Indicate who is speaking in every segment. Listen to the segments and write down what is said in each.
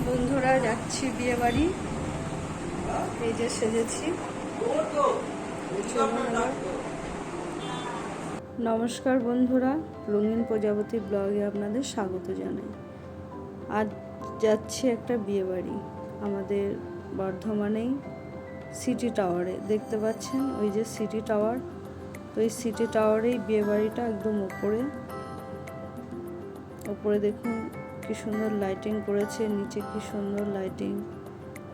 Speaker 1: বন্ধুরা যাচ্ছি বিয়ে বাড়ি। এই যে সেজেছি। নমস্কার বন্ধুরা, রঙিন প্রজাপতি ব্লগে আপনাদের স্বাগত জানাই। আজ যাচ্ছি একটা বিয়ে বাড়ি আমাদের বর্ধমানেই, সিটি টাওয়ারে। দেখতে পাচ্ছেন ওই যে সিটি টাওয়ার, তো এই সিটি টাওয়ারেই বিয়ে বাড়িটা, একদম ওপরে দেখুন কি সুন্দর লাইটিং করেছে, নিচে কি সুন্দর লাইটিং।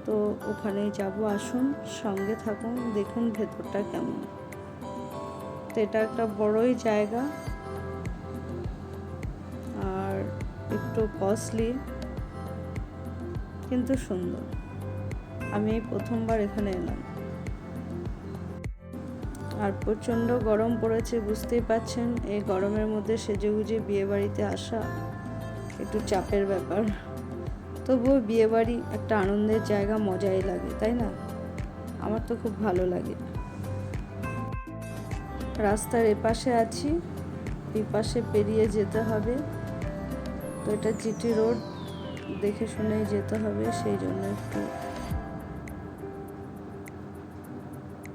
Speaker 1: তো ওখানেই যাব, আসুন সঙ্গে থাকুন, দেখুন ভেতরটা কেমন। তো এটা একটা বড়ই জায়গা আর একটু কস্টলি, কিন্তু সুন্দর। আমি এই প্রথমবার এখানে এলাম আর প্রচণ্ড গরম পড়েছে, বুঝতেই পাচ্ছেন। এই গরমের মধ্যে সেজেগুজে বিয়ে বাড়িতে আসা একটু চাপের ব্যাপার। তবুও বিয়ে বাড়ি একটা আনন্দের জায়গা, মজাই লাগে, তাই না? আমার তো খুব ভালো লাগে। রাস্তার এপাশে আছি, এই পাশে পেরিয়ে যেতে হবে। তো এটা জিটি রোড, দেখে শুনেই যেতে হবে, সেই জন্য একটু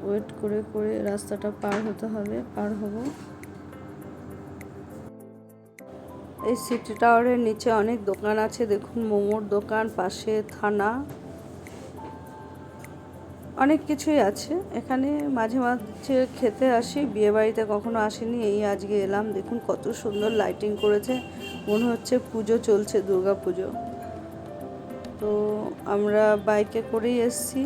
Speaker 1: ওয়েট করে রাস্তাটা পার হতে হবে। পার হব। এই সিটি টাওয়ারের নিচে অনেক দোকান আছে, দেখুন মোমোর দোকান, পাশে থানা, অনেক কিছুই আছে এখানে। মাঝে মাঝে খেতে আসি, বিয়ে বাড়িতে কখনো আসিনি, এই আজকে এলাম। দেখুন কত সুন্দর লাইটিং করেছে, মনে হচ্ছে পুজো চলছে, দুর্গা পুজো। তো আমরা বাইকে করেই এসেছি,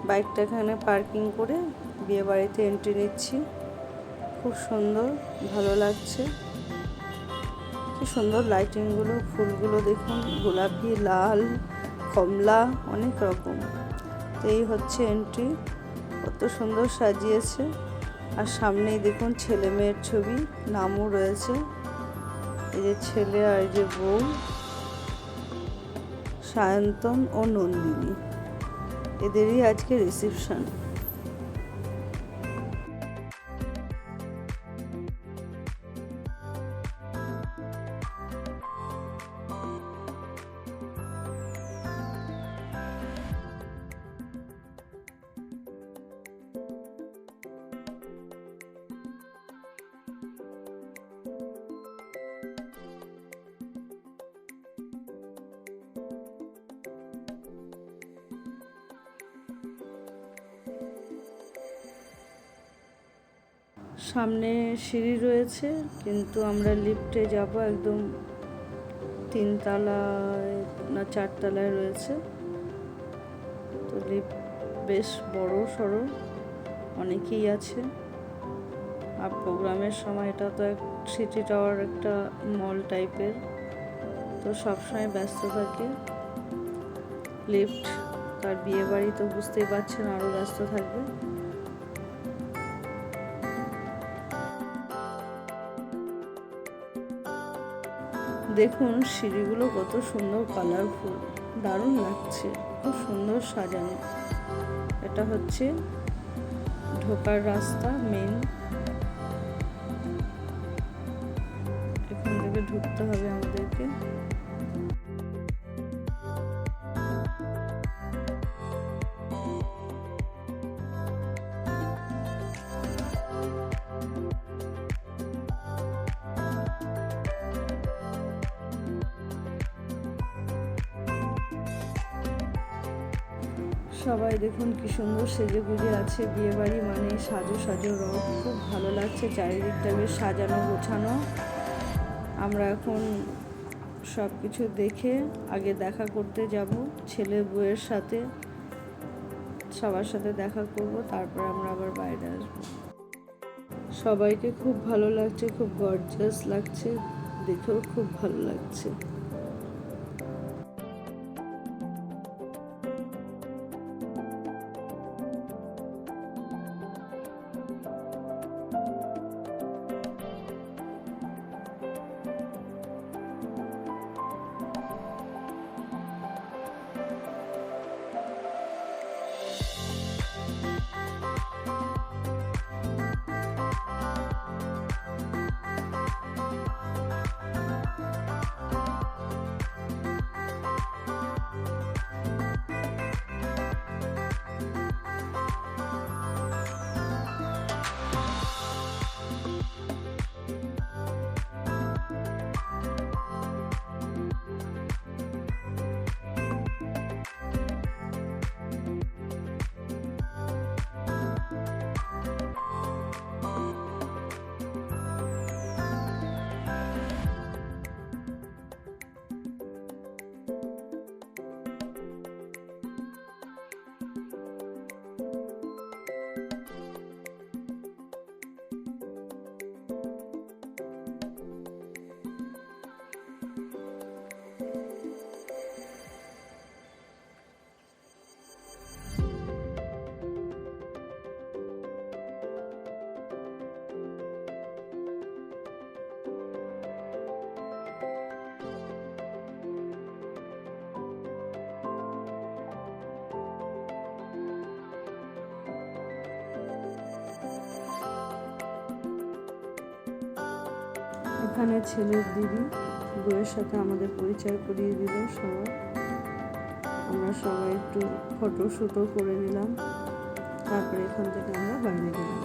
Speaker 1: বাইকটা এখানে পার্কিং করে বিয়ে বাড়িতে এন্ট্রি নিচ্ছি। খুব সুন্দর, ভালো লাগছে। কি সুন্দর লাইটিংগুলো, ফুলগুলো দেখুন, গোলাপি, লাল, কমলা, অনেক রকম। তো এই হচ্ছে এন্ট্রি, কত সুন্দর সাজিয়েছে। আর সামনেই দেখুন ছেলে মেয়ের ছবি, নামও রয়েছে। এই যে ছেলে আর এই যে বউ, সায়ন্তন ও নন্দিনী, এদেরই আজকে রিসেপশন। সামনে সিঁড়ি রয়েছে, কিন্তু আমরা লিফটে যাব, একদম 3 তলায় না 4 তলায় রয়েছে। তো লিফট বেশ বড় সড়ো, অনেকেই আছে। আর প্রোগ্রামের সময়, এটা তো এক সিটি টাওয়ার, একটা মল টাইপের, তো সবসময় ব্যস্ত থাকে লিফট। তার বিয়ে বাড়ি তো বুঝতেই পারছেন, আরও ব্যস্ত থাকবে। দেখুন সিঁড়িগুলো কত সুন্দর, কালারফুল, দারুণ লাগছে, খুব সুন্দর সাজানো। এটা হচ্ছে ঢোকার রাস্তা, মেন। এখান থেকে ঢুকতে হবে আমাদেরকে। সবাই দেখুন কি সুন্দর সেজে গুজে আছে। বিয়ে বাড়ি মানে সাজো সাজো রথ, খুব ভালো লাগছে। চারিদিকটা বেশ সাজানো গোছানো। আমরা এখন সব কিছু দেখে আগে দেখা করতে যাব ছেলে বউয়ের সাথে, সবার সাথে দেখা করব, তারপর আমরা আবার বাইরে আসবো। সবাইকে খুব ভালো লাগছে, খুব গর্জিয়াস লাগছে, দেখেও খুব ভালো লাগছে। এখানে ছেলের দিদি বউয়ের সাথে আমাদের পরিচয় করিয়ে দিল সবাই। আমরা সবাই একটু ফটোশ্যুটও করে নিলাম, তারপরে এখান থেকে আমরা বাইরে গেলাম।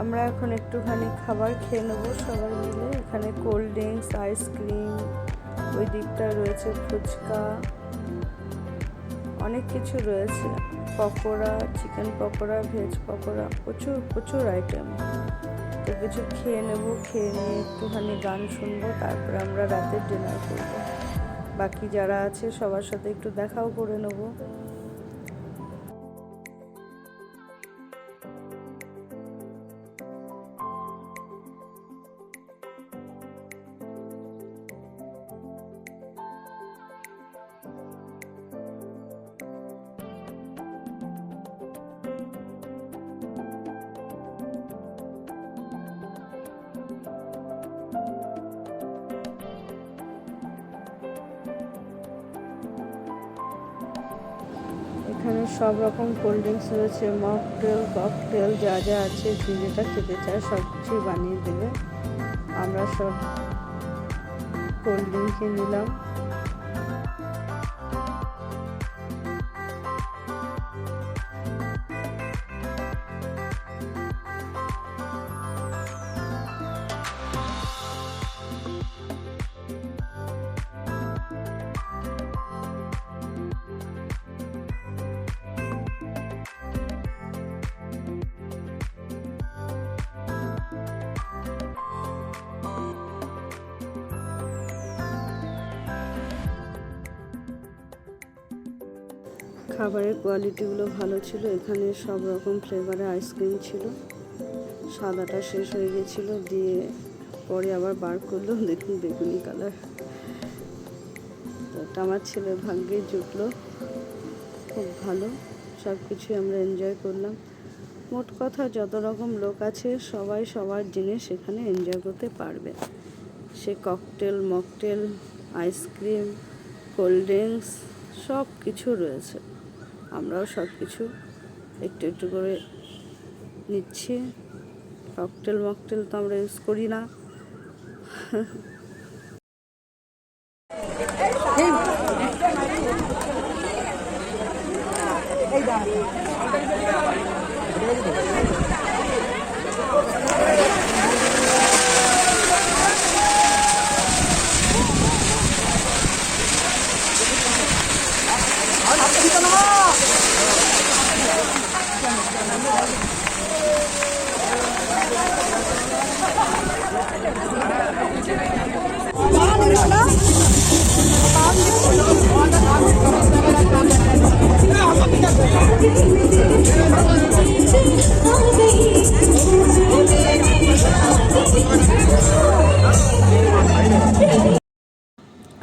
Speaker 1: আমরা এখন একটুখানি খাবার খেয়ে নেবো সবাই মিলে। এখানে কোল্ড ড্রিঙ্কস, আইসক্রিম, ওই দিকটা রয়েছে ফুচকা, অনেক কিছু রয়েছে, পকোড়া, চিকেন পকোড়া, ভেজ পকোড়া, প্রচুর প্রচুর আইটেম। তো কিছু খেয়ে নেবো, খেয়ে নিয়ে একটুখানি গান শুনবো, তারপরে আমরা রাতের ডিনার করবো। বাকি যারা আছে সবার সাথে একটু দেখাও করে নেবো। এখানে সব রকম কোল্ড ড্রিঙ্কস রয়েছে, মকটেল, ককটেল, যা যা আছে যে যেটা খেতে চায় সব কিছুই বানিয়ে দেবে। আমরা সব কোল্ড ড্রিঙ্কই নিলাম। খাবারের কোয়ালিটিগুলো ভালো ছিল। এখানে সব রকম ফ্লেভারের আইসক্রিম ছিল। সাদাটা শেষ হয়ে গেছিল, দিয়ে পরে আবার বার করলো, দেখুন বেগুনি কালার। এটা আমার ছেলের ভাগ্যে জুটলো, খুব ভালো। সব কিছুই আমরা এনজয় করলাম। মোট কথা যত রকম লোক আছে সবাই সবার জিনিস এখানে এনজয় করতে পারবে। সে cocktail, mocktail, ice cream, cold drinks সব কিছু রয়েছে। আমরাও সব কিছু একটু একটু করে নিচ্ছি। ককটেল মকটেল তো আমরা ইউজ করি না।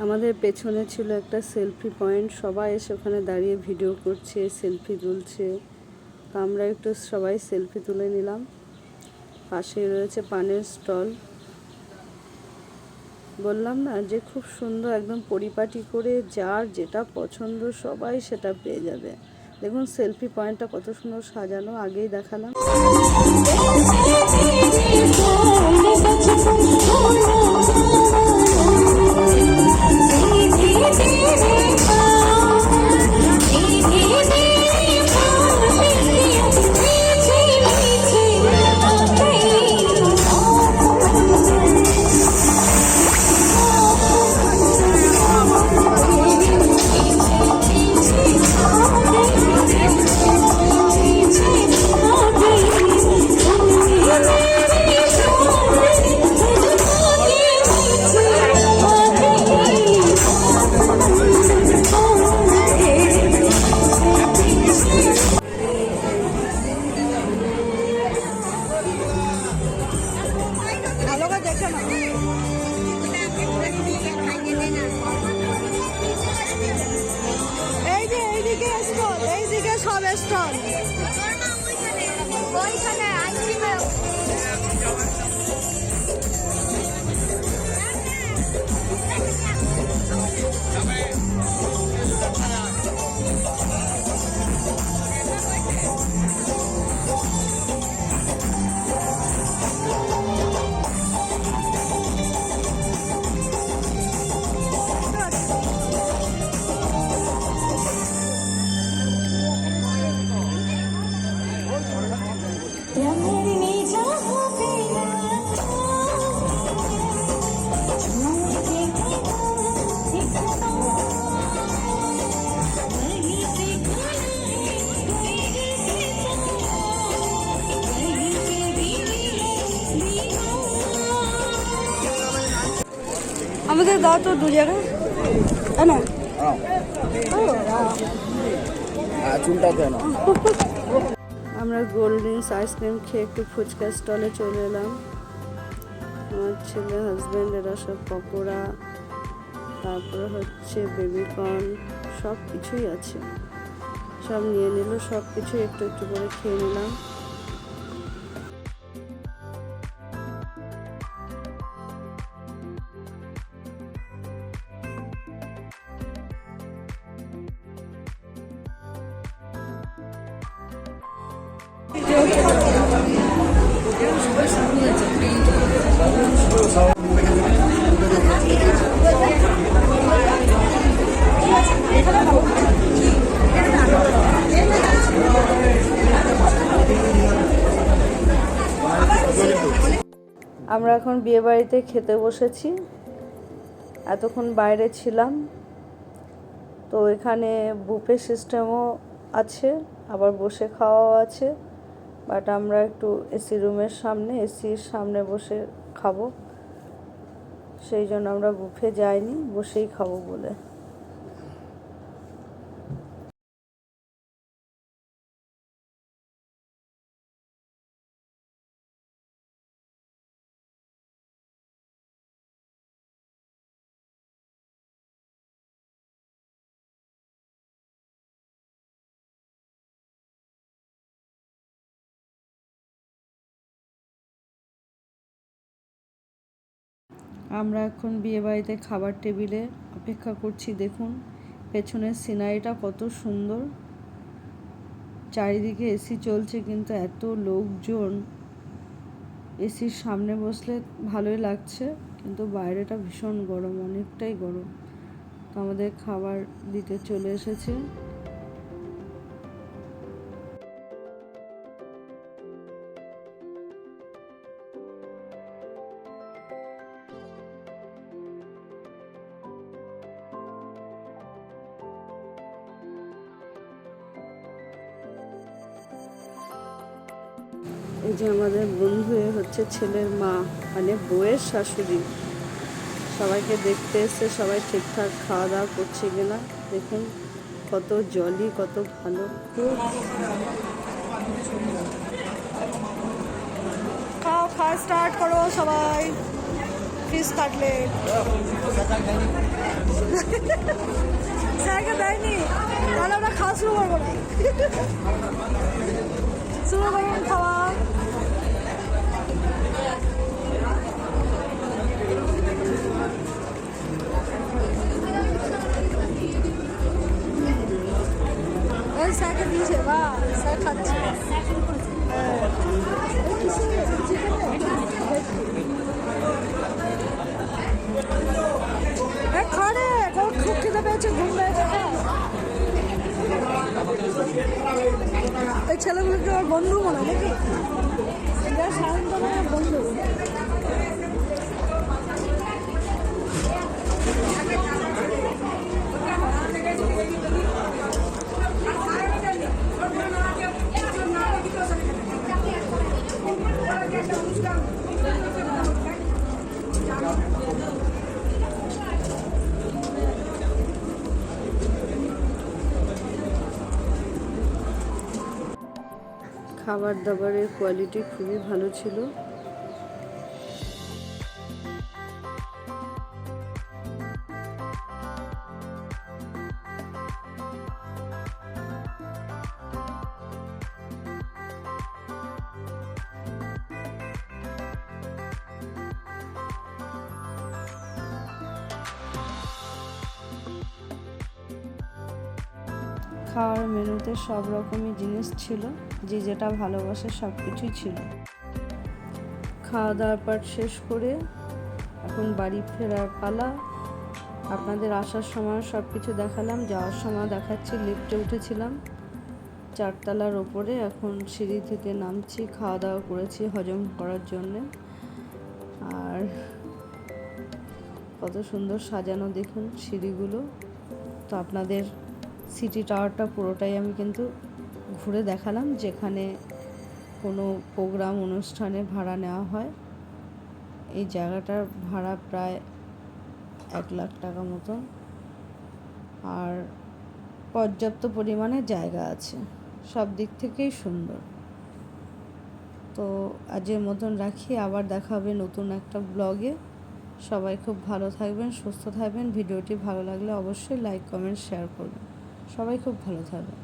Speaker 1: আমাদের পেছনে ছিল একটা সেলফি পয়েন্ট, সবাই এসে ওখানে দাঁড়িয়ে ভিডিও করছে, সেলফি তুলছে। তো আমরা একটু সবাই সেলফি তুলে নিলাম। পাশে রয়েছে পানের স্টল। বললাম না যে খুব সুন্দর, একদম পরিপাটি করে যার যেটা পছন্দ সবাই সেটা পেয়ে যাবে। দেখুন সেলফি পয়েন্টটা কত সুন্দর সাজানো, আগেই দেখালাম। এইদিকে সব স্টল।
Speaker 2: ওইখানে আইসক্রিমের
Speaker 1: আমাদের দাও তো 2 জায়গা না
Speaker 3: চুলটা কেন?
Speaker 1: আমরা কোল্ড ড্রিঙ্কস আইসক্রিম খেয়ে একটু ফুচকা স্টলে চলে এলাম। আমার ছেলে হাজব্যান্ড এরা সব পকোড়া, তারপরে হচ্ছে বেবিকর্ন, সব কিছুই আছে, সব নিয়ে নিল। সব কিছু একটু একটু করে খেয়ে নিলাম। আমরা এখন বিয়ে বাড়িতে খেতে বসেছি। এতক্ষণ বাইরে ছিলাম, তো এখানে বুফে সিস্টেমও আছে, আবার বসে খাওয়াও আছে। বাট আমরা একটু এসি রুমের সামনে, এসির সামনে বসে খাবো, সেই জন্য আমরা বুফে যাইনি, বসেই খাবো বলে। আমরা এখন বিয়ে বাড়িতে খাবার টেবিলে অপেক্ষা করছি। দেখুন পেছনের সিনারিটা কত সুন্দর, চারিদিকে এসি চলছে, কিন্তু এত লোকজন। এসির সামনে বসলে ভালোই লাগছে, কিন্তু বাইরেটা ভীষণ গরম, অনেকটাই গরম। তো আমাদের খাবার দিতে চলে এসেছে। এই যে আমাদের বন্ধু হচ্ছে ছেলের মা, মানে বউয়ের শাশুড়ি, সবাইকে দেখতে এসে সবাই ঠিকঠাক খাওয়া দাওয়া করছে কিনা। দেখুন কত জলি, কত ভালো। খাও, খাওয়া স্টার্ট করো সবাই। ফিশ কাটলেট জায়গা দেয়নি, তাহলে আমরা খাওয়া শুরু করবো না। শুরু করুন খাওয়া। ওই স্যারকে দিয়েছে, বা স্যার খাচ্ছে। খারে খুব খেতে পেয়েছে, ঘুম পেয়েছে। এই ছেলেগুলোকে আমার বন্ধু মনে হয় নাকি, সায়ন্তনের বন্ধু। খাবার দাবারের কোয়ালিটি খুবই ভালো ছিল। খাওয়ার মেনুতে সব রকমই জিনিস ছিল, যে যেটা ভালোবাসে সব কিছুই ছিল। খাওয়া দাওয়ার পাট শেষ করে এখন বাড়ি ফেরার পালা। আপনাদের আসার সময় সব কিছু দেখালাম, যাওয়ার সময় দেখাচ্ছি। লিফটে উঠেছিলাম 4 তলার ওপরে, এখন সিঁড়ি থেকে নামছি। খাওয়া দাওয়া করেছি হজম করার জন্যে। আর কত সুন্দর সাজানো দেখুন সিঁড়িগুলো। তো আপনাদের সিটি টাওয়ারটা পুরোটাই আমি কিন্তু ঘুরে দেখালাম, যেখানে কোনো প্রোগ্রাম অনুষ্ঠানে ভাড়া নেওয়া হয়। এই জায়গাটার ভাড়া প্রায় 1 লাখ টাকা মতো, আর পর্যাপ্ত পরিমাণে জায়গা আছে, সব দিক থেকেই সুন্দর। তো আজের মতন রাখি, আবার দেখা হবে নতুন একটা ব্লগে। সবাই খুব ভালো থাকবেন, সুস্থ থাকবেন। ভিডিওটি ভালো লাগলে অবশ্যই লাইক, কমেন্ট, শেয়ার করবেন। সবাই খুব ভালো থাকবেন।